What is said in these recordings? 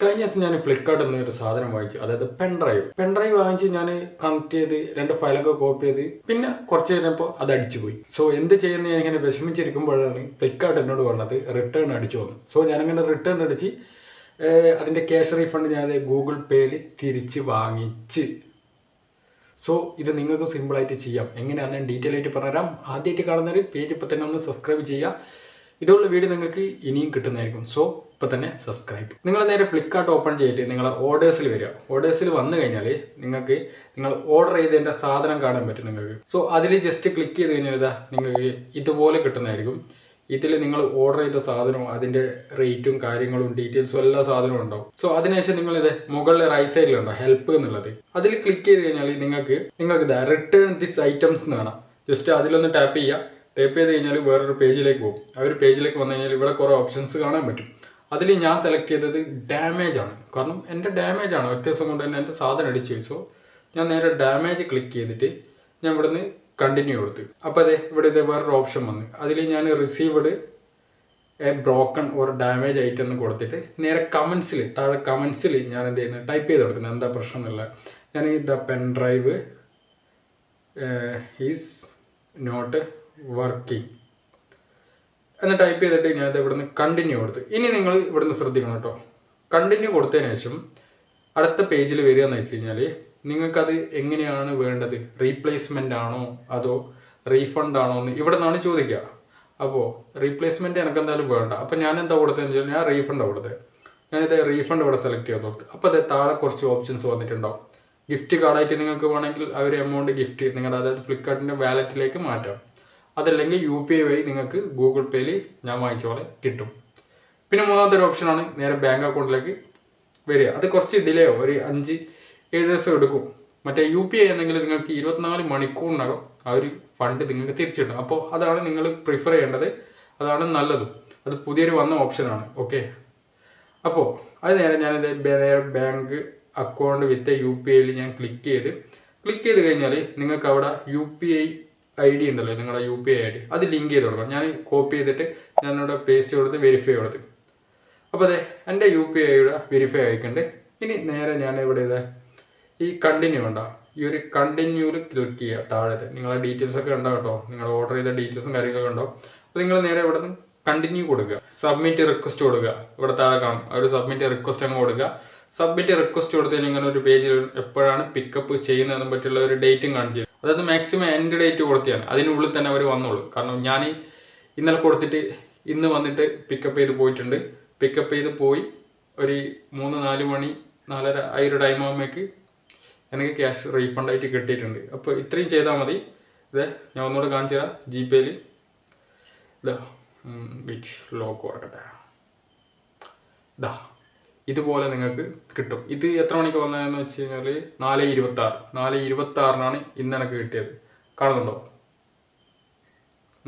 കഴിഞ്ഞ ദിവസം ഞാൻ ഫ്ലിപ്കാർട്ടിൽ നിന്ന് ഒരു സാധനം വാങ്ങിച്ചു, അതായത് പെൻഡ്രൈവ് വാങ്ങിച്ച് ഞാൻ കണക്ട് ചെയ്ത് 2 ഫയലൊക്കെ കോപ്പി ചെയ്ത് പിന്നെ കുറച്ച് കഴിഞ്ഞപ്പോൾ അത് അടിച്ചുപോയി. സോ എന്ത് ചെയ്യുന്ന ഞാൻ ഇങ്ങനെ വിഷമിച്ചിരിക്കുമ്പോഴാണ് ഫ്ലിപ്കാർട്ട് എന്നോട് പറഞ്ഞത് റിട്ടേൺ അടിച്ചു വന്നു. സോ ഞാനങ്ങനെ റിട്ടേൺ അടിച്ച് അതിൻ്റെ ക്യാഷ് റീഫണ്ട് ഞാൻ ഗൂഗിൾ പേയിൽ തിരിച്ച് വാങ്ങിച്ച്. സോ ഇത് നിങ്ങൾക്ക് സിമ്പിളായിട്ട് ചെയ്യാം. എങ്ങനെയാണെന്ന് ഞാൻ ഡീറ്റെയിൽ ആയിട്ട് പറഞ്ഞുതരാം. ആദ്യമായിട്ട് കാണുന്നൊരു പേജ് ഇപ്പോൾ തന്നെ ഒന്ന് സബ്സ്ക്രൈബ് ചെയ്യുക. ഇതുള്ള വീഡിയോ നിങ്ങൾക്ക് ഇനിയും കിട്ടുന്നതായിരിക്കും. സോ ഇപ്പോൾ തന്നെ സബ്സ്ക്രൈബ്. നിങ്ങൾ നേരെ ഫ്ലിപ്കാർട്ട് ഓപ്പൺ ചെയ്തിട്ട് നിങ്ങൾ ഓർഡേഴ്സിൽ വരിക. ഓർഡേഴ്സിൽ വന്നു കഴിഞ്ഞാൽ നിങ്ങൾ ഓർഡർ ചെയ്തതിൻ്റെ സാധനം കാണാൻ പറ്റും നിങ്ങൾക്ക്. സോ അതിൽ ജസ്റ്റ് ക്ലിക്ക് ചെയ്ത് കഴിഞ്ഞാൽ നിങ്ങൾക്ക് ഇതുപോലെ കിട്ടുന്നതായിരിക്കും. ഇതിൽ നിങ്ങൾ ഓർഡർ ചെയ്ത സാധനവും അതിൻ്റെ റേറ്റും കാര്യങ്ങളും ഡീറ്റെയിൽസും എല്ലാ സാധനവും ഉണ്ടാവും. സോ അതിനുശേഷം നിങ്ങളിത് മുകളിൽ റൈറ്റ് സൈഡിലുണ്ടോ ഹെൽപ്പ് എന്നുള്ളത്, അതിൽ ക്ലിക്ക് ചെയ്ത് കഴിഞ്ഞാൽ നിങ്ങൾക്ക് റിട്ടേൺ ദിസ് ഐറ്റംസ് എന്ന് കാണാം. ജസ്റ്റ് അതിലൊന്ന് ടാപ്പ് ചെയ്യുക. ടാപ്പ് ചെയ്ത് കഴിഞ്ഞാൽ വേറൊരു പേജിലേക്ക് പോകും. ആ ഒരു പേജിലേക്ക് വന്നു കഴിഞ്ഞാൽ ഇവിടെ കുറേ ഓപ്ഷൻസ് കാണാൻ പറ്റും. അതിൽ ഞാൻ സെലക്ട് ചെയ്തത് ഡാമേജ് ആണ്. കാരണം എൻ്റെ ഡാമേജ് ആണ്, വ്യത്യാസം കൊണ്ട് തന്നെ എൻ്റെ സാധനം അടിച്ചു പോയി. സോ ഞാൻ നേരെ ഡാമേജ് ക്ലിക്ക് ചെയ്തിട്ട് ഞാൻ ഇവിടുന്ന് കണ്ടിന്യൂ കൊടുത്ത്. അപ്പോൾ ഇവിടെ വേറൊരു ഓപ്ഷൻ വന്നു. അതിൽ ഞാൻ received A broken or damage item എന്ന് കൊടുത്തിട്ട് നേരെ താഴെ കമൻസിൽ ഞാൻ എന്ത് ചെയ്യുന്നത് ടൈപ്പ് ചെയ്ത് കൊടുക്കുന്നത് എന്താ പ്രശ്നം എന്നുള്ള. ഞാൻ the pen drive is not working എന്ന് ടൈപ്പ് ചെയ്തിട്ട് ഞാനത് ഇവിടുന്ന് കണ്ടിന്യൂ കൊടുത്ത്. ഇനി നിങ്ങൾ ഇവിടുന്ന് ശ്രദ്ധിക്കണം കേട്ടോ. കണ്ടിന്യൂ കൊടുത്തതിന് ശേഷം അടുത്ത പേജിൽ വരിക എന്ന് വെച്ച് കഴിഞ്ഞാൽ നിങ്ങൾക്കത് എങ്ങനെയാണ് വേണ്ടത്, റീപ്ലേസ്മെൻ്റ് ആണോ അതോ റീഫണ്ട് ആണോ എന്ന് ഇവിടെ നിന്നാണ് ചോദിക്കുക. അപ്പോൾ റീപ്ലേസ്മെൻറ്റ് എനിക്ക് എന്തായാലും വേണ്ട. അപ്പോൾ ഞാൻ എന്താ കൊടുത്തതെന്ന് വെച്ചാൽ ഞാൻ റീഫണ്ടാണ് കൊടുത്തത്. ഞാനിത് റീഫണ്ട് ഇവിടെ സെലക്ട് ചെയ്ത് കൊടുത്തു. അപ്പോൾ അത് താഴെ കുറച്ച് ഓപ്ഷൻസ് വന്നിട്ടുണ്ടാവും. ഗിഫ്റ്റ് കാർഡായിട്ട് നിങ്ങൾക്ക് വേണമെങ്കിൽ ആ ഒരു എമൗണ്ട് ഗിഫ്റ്റ് നിങ്ങളുടെ അതായത് ഫ്ലിപ്കാർട്ടിൻ്റെ വാലറ്റിലേക്ക് മാറ്റാം. അതല്ലെങ്കിൽ UPI വഴി നിങ്ങൾക്ക് ഗൂഗിൾ പേയിൽ ഞാൻ വാങ്ങിച്ച പോലെ കിട്ടും. പിന്നെ മൂന്നാമത്തെ ഒരു ഓപ്ഷനാണ് നേരെ ബാങ്ക് അക്കൗണ്ടിലേക്ക് വരിക. അത് കുറച്ച് ഡിലേ ആവും, ഒരു 5-7 ദിവസം എടുക്കും. മറ്റേ UPI എന്നെങ്കിൽ നിങ്ങൾക്ക് 24 മണിക്കൂറിനകം ആ ഒരു ഫണ്ട് നിങ്ങൾക്ക് തിരിച്ചിട്ടും. അപ്പോൾ അതാണ് നിങ്ങൾ പ്രിഫർ ചെയ്യേണ്ടത്, അതാണ് നല്ലതും. അത് പുതിയൊരു വന്ന ഓപ്ഷനാണ്. ഓക്കെ, അപ്പോൾ അത് നേരെ ഞാനിത് നേരെ ബാങ്ക് അക്കൗണ്ട് വിത്ത് UPIയിൽ ഞാൻ ക്ലിക്ക് ചെയ്ത് കഴിഞ്ഞാൽ നിങ്ങൾക്ക് അവിടെ UPI ID ഉണ്ടല്ലോ, നിങ്ങളുടെ UPI ID അത് ലിങ്ക് ചെയ്ത് കൊടുക്കണം. ഞാൻ കോപ്പി ചെയ്തിട്ട് ഞാനിവിടെ പേസ്റ്റ് കൊടുത്ത് വെരിഫൈ കൊടുത്ത്. അപ്പോൾ എൻ്റെ UPI ID വെരിഫൈ ആയിട്ടുണ്ട്. ഇനി നേരെ ഞാൻ ഇവിടെ ഈ കണ്ടിന്യൂ ഉണ്ടോ, ഈ ഒരു കണ്ടിന്യൂവിൽ ക്ലിക്ക് ചെയ്യുക. താഴത്തെ നിങ്ങളുടെ ഡീറ്റെയിൽസ് ഒക്കെ ഉണ്ടാവും കേട്ടോ, നിങ്ങൾ ഓർഡർ ചെയ്ത ഡീറ്റെയിൽസും കാര്യങ്ങളൊക്കെ ഉണ്ടാവും. അപ്പോൾ നിങ്ങൾ നേരെ ഇവിടെ നിന്ന് കണ്ടിന്യൂ കൊടുക്കുക. സബ്മിറ്റ് റിക്വസ്റ്റ് കൊടുക്കുക. ഇവിടെ താഴെ കാണും ആ ഒരു സബ്മിറ്റ് റിക്വസ്റ്റ് അങ്ങ് കൊടുക്കുക. സബ്മിറ്റ് റിക്വസ്റ്റ് കൊടുത്തതിന് ഇങ്ങനെ ഒരു പേജിൽ എപ്പോഴാണ് പിക്കപ്പ് ചെയ്യുന്നതിനെ പറ്റിയുള്ള ഒരു ഡേറ്റും കാണിച്ചു. അതായത് മാക്സിമം എൻഡ് ഡേറ്റ് കൊടുത്തിയാണ്, അതിനുള്ളിൽ തന്നെ അവർ വന്നോളൂ. കാരണം ഞാൻ ഇന്നലെ കൊടുത്തിട്ട് ഇന്ന് വന്നിട്ട് പിക്കപ്പ് ചെയ്ത് പോയിട്ടുണ്ട്. പിക്കപ്പ് ചെയ്ത് പോയി ഒരു 3-4 മണി 4:30 ആ ഒരു ടൈം ആകുമ്പോഴേക്ക് എനിക്ക് ക്യാഷ് റീഫണ്ടായിട്ട് കിട്ടിയിട്ടുണ്ട്. അപ്പോൾ ഇത്രയും ചെയ്താൽ മതി. ഞാൻ ഒന്നുകൂടെ കാണിച്ചു തരാം. GPayയിൽ വിച്ച് ലോക്ക് കൊടുക്കട്ടെ. ഇതുപോലെ നിങ്ങൾക്ക് കിട്ടും. ഇത് എത്ര മണിക്ക് വന്നതെന്ന് വെച്ച് കഴിഞ്ഞാൽ 4:26 ഇന്ന് എനിക്ക് കിട്ടിയത്. കാണുന്നുണ്ടോ?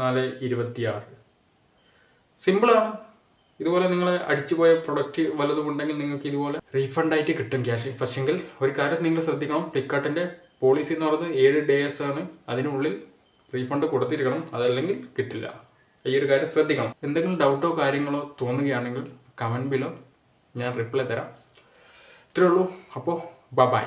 4:26. സിമ്പിളാണ്. ഇതുപോലെ നിങ്ങൾ അടിച്ചുപോയ പ്രൊഡക്റ്റ് വല്ലതും ഉണ്ടെങ്കിൽ നിങ്ങൾക്ക് ഇതുപോലെ റീഫണ്ടായിട്ട് കിട്ടും ക്യാഷ്. പക്ഷെങ്കിൽ ഒരു കാര്യം നിങ്ങൾ ശ്രദ്ധിക്കണം, ഫ്ലിപ്കാർട്ടിൻ്റെ പോളിസി എന്ന് പറയുന്നത് 7 days ആണ്. അതിനുള്ളിൽ റീഫണ്ട് കൊടുത്തിരിക്കണം, അതല്ലെങ്കിൽ കിട്ടില്ല. ഈ ഒരു കാര്യം ശ്രദ്ധിക്കണം. എന്തെങ്കിലും ഡൗട്ടോ കാര്യങ്ങളോ തോന്നുകയാണെങ്കിൽ കമൻറ്റ് ബിലോ ഞാൻ റിപ്ലൈ തരാം. ഇത്രേ ഉള്ളൂ. അപ്പോൾ ബൈ.